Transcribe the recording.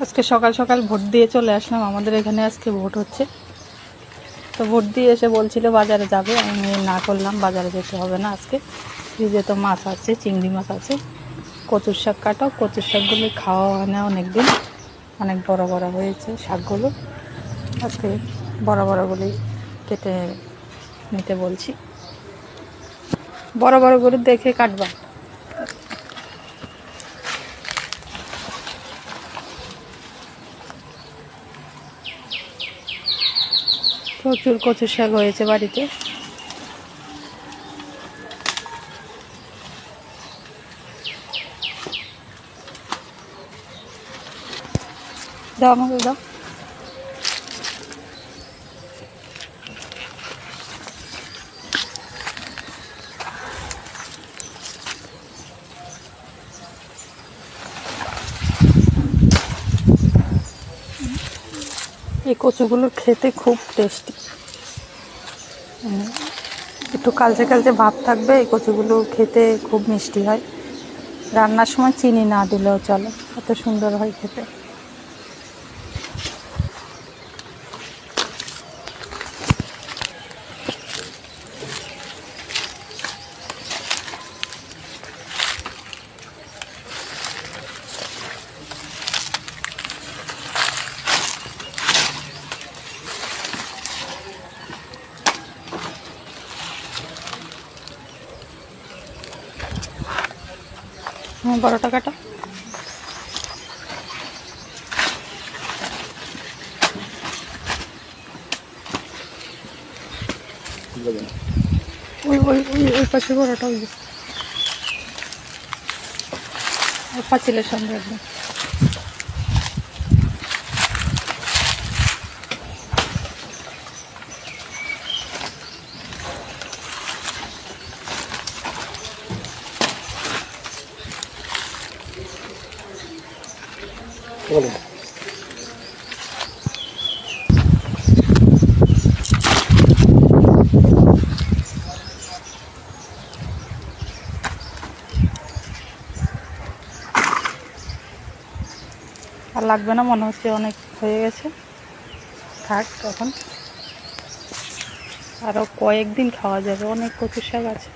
আজকে সকাল সকাল ভোট দিয়ে চলে আসলাম। আমাদের এখানে আজকে ভোট হচ্ছে, তো ভোট দিয়ে এসে বলছিল বাজারে যাবে, আমি না করলাম, বাজারে যেতে হবে না আজকে। ফ্রিজে তো মাছ আছে, চিংড়ি মাছ আছে। কচুর শাক কাটাও, কচুর শাকগুলো খাওয়া হয় না অনেকদিন, অনেক বড় বড় হয়েছে শাকগুলো। আজকে বড় বড়গুলি কেটে নিতে বলছি, বড় বড় করে দেখে কাটবা। প্রচুর কচুর শাক হয়েছে বাড়িতে। দাও আমাকে দাও। এই কচুগুলো খেতে খুব টেস্টি, একটু কালচে কালচে ভাব থাকবে। এই কচুগুলো খেতে খুব মিষ্টি হয়, রান্নার সময় চিনি না দিলেও চলে, এত সুন্দর হয় খেতে। বড় টাকাটা ওই ওই ওই ওই পাশে বড়টা, ওই পাঁচিলের সঙ্গে একদম। আর লাগবে না মনে হচ্ছে, অনেক হয়ে গেছে, থাক এখন, আরও কয়েকদিন খাওয়া যাবে, অনেক কচুর শাক আছে।